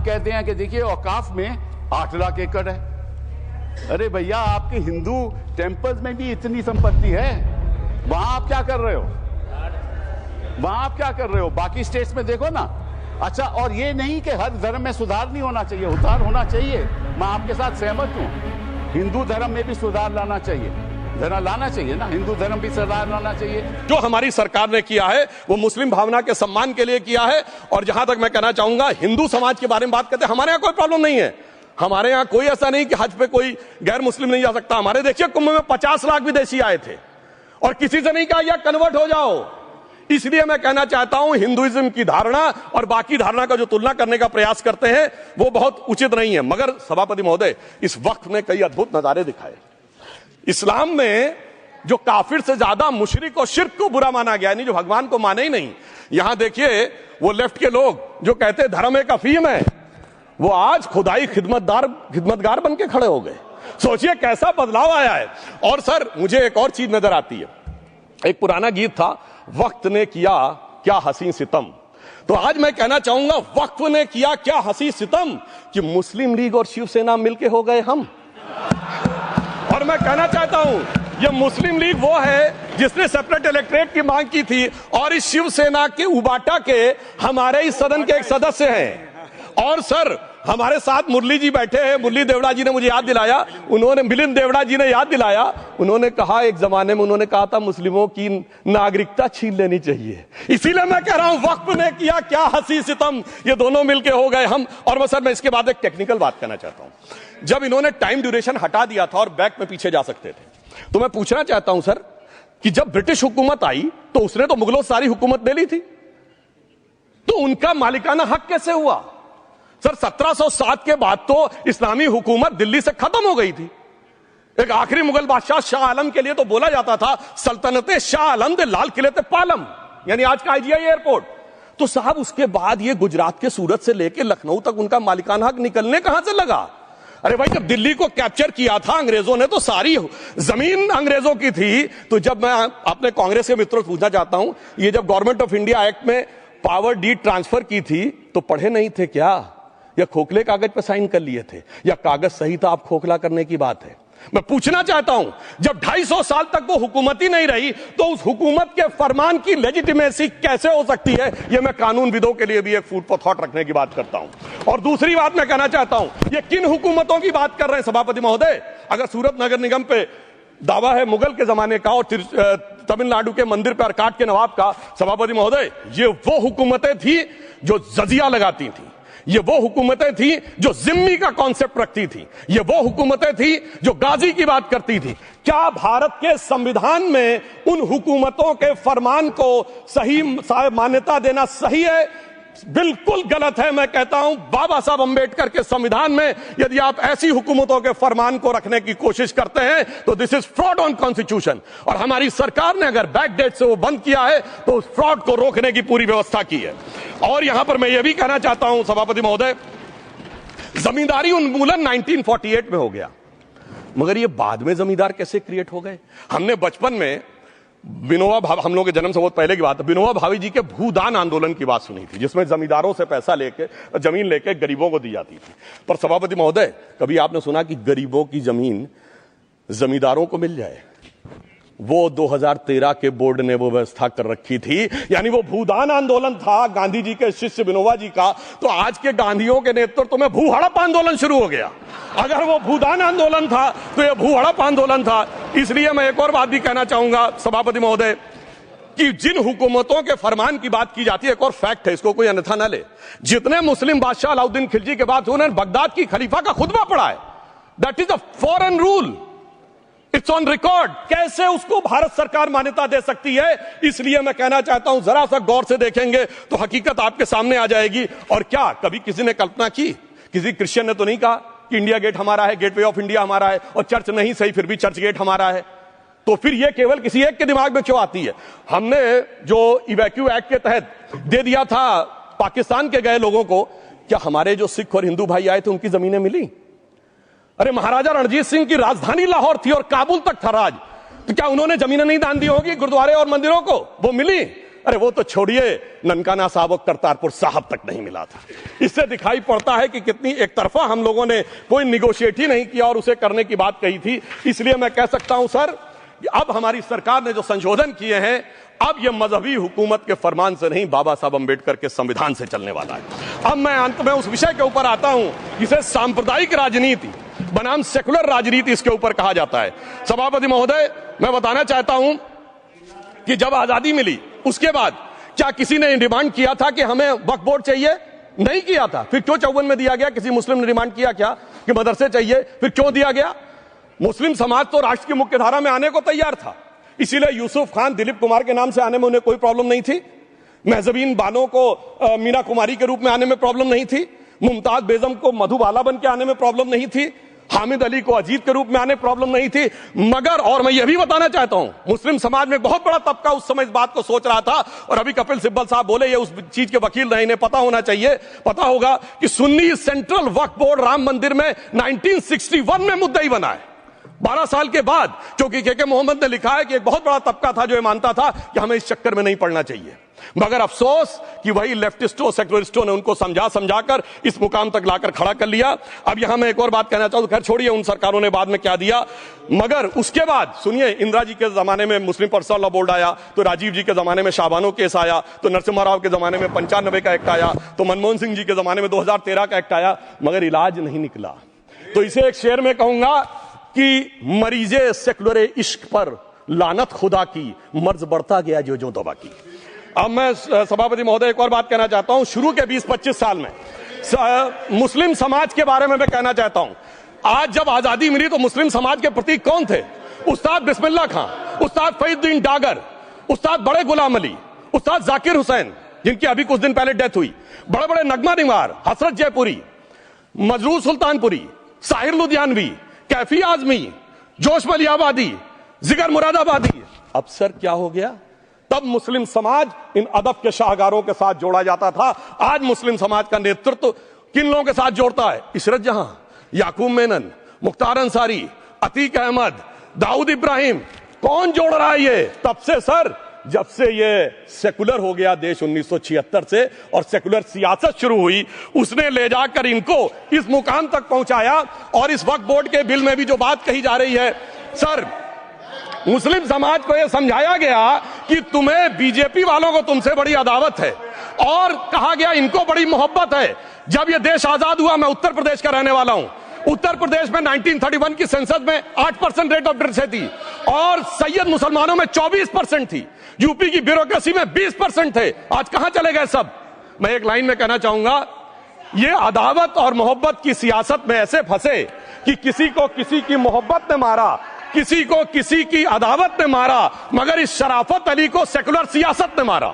कहते हैं कि देखिए औकाफ में 8 लाख एकड़ है। अरे भैया, आपके हिंदू टेम्पल्स में भी इतनी संपत्ति है, वहां आप क्या कर रहे हो? वहां आप क्या कर रहे हो? बाकी स्टेट्स में देखो ना। अच्छा, और ये नहीं कि हर धर्म में सुधार नहीं होना चाहिए, सुधार होना चाहिए, मैं आपके साथ सहमत हूं। हिंदू धर्म में भी सुधार लाना चाहिए, लाना चाहिए ना, हिंदू धर्म भी सुधार लाना चाहिए। जो हमारी सरकार ने किया है वो मुस्लिम भावना के सम्मान के लिए किया है। और जहां तक मैं कहना चाहूंगा, हिंदू समाज के बारे में बात करते हैं, हमारे यहां कोई प्रॉब्लम नहीं है। हमारे यहां कोई ऐसा नहीं कि हज पे कोई गैर मुस्लिम नहीं जा सकता। हमारे देखिए कुंभ में 50 लाख विदेशी आए थे और किसी से नहीं कहा या कन्वर्ट हो जाओ। इसलिए मैं कहना चाहता हूं, हिंदुइज्म की धारणा और बाकी धारणा का जो तुलना करने का प्रयास करते हैं वो बहुत उचित नहीं है। मगर सभापति महोदय, इस वक्त में कई अद्भुत नजारे दिखाए। इस्लाम में जो काफिर से ज्यादा मुशरिक और शिर्क को बुरा माना गया, नहीं जो भगवान को माने ही नहीं। यहां देखिए वो लेफ्ट के लोग जो कहते धर्म एक अफीम है, वो आज खुदाई खिदमतगार बन के खड़े हो गए। सोचिए कैसा बदलाव आया है। और सर, मुझे एक और चीज नजर आती है। एक पुराना गीत था, वक्त ने किया क्या हसी सितम। तो आज मैं कहना चाहूंगा, वक्त ने किया क्या हसी सितम कि मुस्लिम लीग और शिवसेना मिलके हो गए हम। और मैं कहना चाहता हूं, ये मुस्लिम लीग वो है जिसने सेपरेट इलेक्टोरेट की मांग की थी और इस शिवसेना के उबाटा के हमारे इस सदन के एक सदस्य हैं। और सर, हमारे साथ मुरली जी बैठे हैं। मुरली देवड़ा जी ने मुझे याद दिलाया, उन्होंने मिलिंद देवड़ा जी ने याद दिलाया, उन्होंने कहा एक जमाने में उन्होंने कहा था मुस्लिमों की नागरिकता छीन लेनी चाहिए। इसीलिए मैं कह रहा हूं, वक्त ने किया क्या हसी सितम, ये दोनों मिलके हो गए हम। और सर, मैं इसके बाद एक टेक्निकल बात कहना चाहता हूं। जब इन्होंने टाइम ड्यूरेशन हटा दिया था और बैक में पीछे जा सकते थे, तो मैं पूछना चाहता हूं सर कि जब ब्रिटिश हुकूमत आई तो उसने तो मुगलों सारी हुकूमत ले ली थी, तो उनका मालिकाना हक कैसे हुआ? सर, 1707 के बाद तो इस्लामी हुकूमत दिल्ली से खत्म हो गई थी। एक आखिरी मुगल बादशाह शाह आलम के लिए तो बोला जाता था सल्तनते शाह आलम दे लाल किले ते पालम, यानी आज का IGI एयरपोर्ट। तो साहब, उसके बाद ये गुजरात के सूरत से लेकर लखनऊ तक उनका मालिकाना हक निकलने कहां से लगा? अरे भाई, जब दिल्ली को कैप्चर किया था अंग्रेजों ने तो सारी जमीन अंग्रेजों की थी। तो जब मैं अपने कांग्रेस के मित्रों से पूछना चाहता हूं, ये जब गवर्नमेंट ऑफ इंडिया एक्ट में पावर डीड ट्रांसफर की थी तो पढ़े नहीं थे क्या? या खोखले कागज पर साइन कर लिए थे? या कागज सही था, आप खोखला करने की बात है? मैं पूछना चाहता हूं, जब 250 साल तक वो हुकूमत ही नहीं रही तो उस हुकूमत के फरमान की लेजिटिमेसी कैसे हो सकती है? ये मैं कानूनविदों के लिए भी एक फूड फॉर थॉट रखने की बात करता हूं। और दूसरी बात मैं कहना चाहता हूं, ये किन हुकूमतों की बात कर रहे हैं सभापति महोदय? अगर सूरत नगर निगम पे दावा है मुगल के जमाने का और तमिलनाडु के मंदिर पर अरकाट के नवाब का, सभापति महोदय, ये वो हुकूमतें थी जो जजिया लगाती थी। ये वो हुकूमतें थी जो जिम्मी का कॉन्सेप्ट रखती थी। ये वो हुकूमतें थी जो गाजी की बात करती थी। क्या भारत के संविधान में उन हुकूमतों के फरमान को सही मान्यता देना सही है? बिल्कुल गलत है। मैं कहता हूं, बाबा साहब अंबेडकर के संविधान में यदि आप ऐसी हुकूमतों के फरमान को रखने की कोशिश करते हैं तो this is fraud on constitution. और हमारी सरकार ने अगर बैकडेट से वो बंद किया है तो उस फ्रॉड को रोकने की पूरी व्यवस्था की है। और यहां पर मैं ये भी कहना चाहता हूं सभापति महोदय, जमींदारी उन्मूलन 1948 में हो गया, मगर ये बाद में जमींदार कैसे क्रिएट हो गए? हमने बचपन में विनोबा भावे, हम लोगों के जन्म से बहुत पहले की बात है, विनोबा भावे जी के भूदान आंदोलन की बात सुनी थी, जिसमें जमींदारों से पैसा लेके जमीन लेके गरीबों को दी जाती थी। पर सभापति महोदय, कभी आपने सुना कि गरीबों की जमीन जमींदारों को मिल जाए? वो 2013 के बोर्ड ने वो व्यवस्था कर रखी थी। यानी वो भूदान आंदोलन था गांधी जी के शिष्य विनोबा जी का, तो आज के गांधियों के नेतृत्व में भू हड़प आंदोलन शुरू हो गया। अगर वो भूदान आंदोलन था तो ये भू हड़प आंदोलन था। इसलिए मैं एक और बात भी कहना चाहूंगा सभापति महोदय कि जिन हुकूमतों के फरमान की बात की जाती है, एक और फैक्ट है, इसको कोई अन्यथा न ले, जितने मुस्लिम बादशाह अलाउद्दीन खिलजी के बाद उन्होंने बगदाद की खलीफा का खुतबा पढ़ा है। That is a foreign rule, it's on record. कैसे उसको भारत सरकार मान्यता दे सकती है? इसलिए मैं कहना चाहता हूं, जरा सा गौर से देखेंगे तो हकीकत आपके सामने आ जाएगी। और क्या कभी किसी ने कल्पना की, किसी क्रिश्चियन ने तो नहीं कहा कि इंडिया गेट हमारा है, गेटवे ऑफ इंडिया हमारा है, और चर्च नहीं सही फिर भी चर्च गेट हमारा है? तो फिर यह केवल किसी एक के दिमाग में क्यों आती है? हमने जो इवैक्यू एक्ट के तहत दे दिया था पाकिस्तान के गए लोगों को, क्या हमारे जो सिख और हिंदू भाई आए थे उनकी जमीनें मिली? अरे महाराजा रणजीत सिंह की राजधानी लाहौर थी और काबुल तक था राज, तो क्या उन्होंने जमीनें नहीं दान दी होगी गुरुद्वारे और मंदिरों को? वो मिली। अरे वो तो छोड़िए, ननकाना साहब और करतारपुर साहब तक नहीं मिला था। इससे दिखाई पड़ता है कि कितनी एक तरफा हम लोगों ने कोई निगोशिएट ही नहीं किया और उसे करने की बात कही थी। इसलिए मैं कह सकता हूं सर कि अब हमारी सरकार ने जो संशोधन किए हैं, अब यह मजहबी हुकूमत के फरमान से नहीं, बाबा साहब अंबेडकर के संविधान से चलने वाला है। अब मैं अंत में उस विषय के ऊपर आता हूं जिसे सांप्रदायिक राजनीति बनाम सेकुलर राजनीति इसके ऊपर कहा जाता है। सभापति महोदय, मैं बताना चाहता हूं कि जब आजादी मिली उसके बाद क्या किसी ने डिमांड किया था कि हमें वक्फ बोर्ड चाहिए? नहीं किया था। फिर क्यों 54 में दिया गया? किसी मुस्लिम ने डिमांड किया क्या कि मदरसे चाहिए? फिर क्यों दिया गया? मुस्लिम समाज तो राष्ट्र की मुख्य धारा में आने को तैयार था, इसीलिए यूसुफ खान, दिलीप कुमार के नाम से आने में उन्हें कोई प्रॉब्लम नहीं थी। महजबीन बानो को मीना कुमारी के रूप में आने में प्रॉब्लम नहीं थी। मुमताज बेगम को मधुबाला बन के आने में प्रॉब्लम नहीं थी। हामिद अली को अजीत के रूप में आने प्रॉब्लम नहीं थी। मगर और मैं यह भी बताना चाहता हूं, मुस्लिम समाज में बहुत बड़ा तबका उस समय इस बात को सोच रहा था, और अभी कपिल सिब्बल साहब बोले, ये उस चीज के वकील नहीं, इन्हें पता होना चाहिए, पता होगा कि सुन्नी सेंट्रल वक्फ बोर्ड राम मंदिर में 1961 में मुद्दई बना है, 12 साल के बाद। क्योंकि के मोहम्मद ने लिखा है कि एक बहुत बड़ा तबका था जो ये मानता था कि हमें इस चक्कर में नहीं पड़ना चाहिए। मगर अफसोस कि वही लेफ्टिस्टों, सेकुलरिस्टों ने उनको समझाकर इस मुकाम तक लाकर खड़ा कर लिया। अब यहां मैं एक और बात कहना चाहूं, खैर छोड़िए उन सरकारों ने बाद में क्या दिया, मगर उसके बाद सुनिए, इंदिरा जी के जमाने में मुस्लिम पर्सनल लॉ बोर्ड आया, तो राजीव जी के जमाने में शाहबानो केस आया, तो नरसिम्हा राव के जमाने में 95 का एक्ट आया, तो मनमोहन सिंह जी के जमाने में 2013 का एक्ट आया, मगर इलाज नहीं निकला। तो इसे एक शेर में कहूंगा कि मरीजे सेकुलर इश्क पर लानत खुदा की, मर्ज बढ़ता गया जो तौबा की। अब मैं सभापति महोदय एक और बात कहना चाहता हूं। शुरू के 20-25 साल में मुस्लिम समाज के बारे में मैं कहना चाहता हूं, आज जब आजादी मिली तो मुस्लिम समाज के प्रतीक कौन थे? उस्ताद बिस्मिल्लाह खां, उस्ताद फरीदुद्दीन डागर, उस्ताद बड़े गुलाम अली, उस्ताद जाकिर हुसैन, जिनकी अभी कुछ दिन पहले डेथ हुई, बड़े बड़े नगमा निगार हसरत जयपुरी, मजरूर सुल्तानपुरी, साहिर लुधियानवी, कैफी आजमी, जोश मलियाबादी, जिगर मुरादाबादी। अब सर क्या हो गया? तब मुस्लिम समाज इन अदब के शाहकारों के साथ जोड़ा जाता था। आज मुस्लिम समाज का नेतृत्व किन लोगों के साथ जोड़ता है? इशरत जहां, याकूब मेनन, मुख्तार अंसारी, अतीक अहमद, दाऊद इब्राहिम। कौन जोड़ रहा है ये? तब से सर, जब से ये सेकुलर हो गया देश 1976 से और सेकुलर सियासत शुरू हुई, उसने ले जाकर इनको इस मुकाम तक पहुंचाया। और इस वक्फ बोर्ड के बिल में भी जो बात कही जा रही है सर, मुस्लिम समाज को यह समझाया गया कि तुम्हें बीजेपी वालों को तुमसे बड़ी अदावत है, और कहा गया इनको बड़ी मोहब्बत है। जब यह देश आजाद हुआ, मैं उत्तर प्रदेश का रहने वाला हूं, उत्तर प्रदेश में 1931 की सेंसस में 8% रेट ऑफ डेथ थी और सैयद मुसलमानों में 24% थी। यूपी की ब्यूरोक्रेसी में 20% थे। आज कहां चले गए सब? मैं एक लाइन में कहना चाहूंगा, ये अदावत और मोहब्बत की सियासत में ऐसे फंसे कि किसी को किसी की मोहब्बत ने मारा, किसी को किसी की अदावत ने मारा, मगर इस शराफत अली को सेकुलर सियासत ने मारा।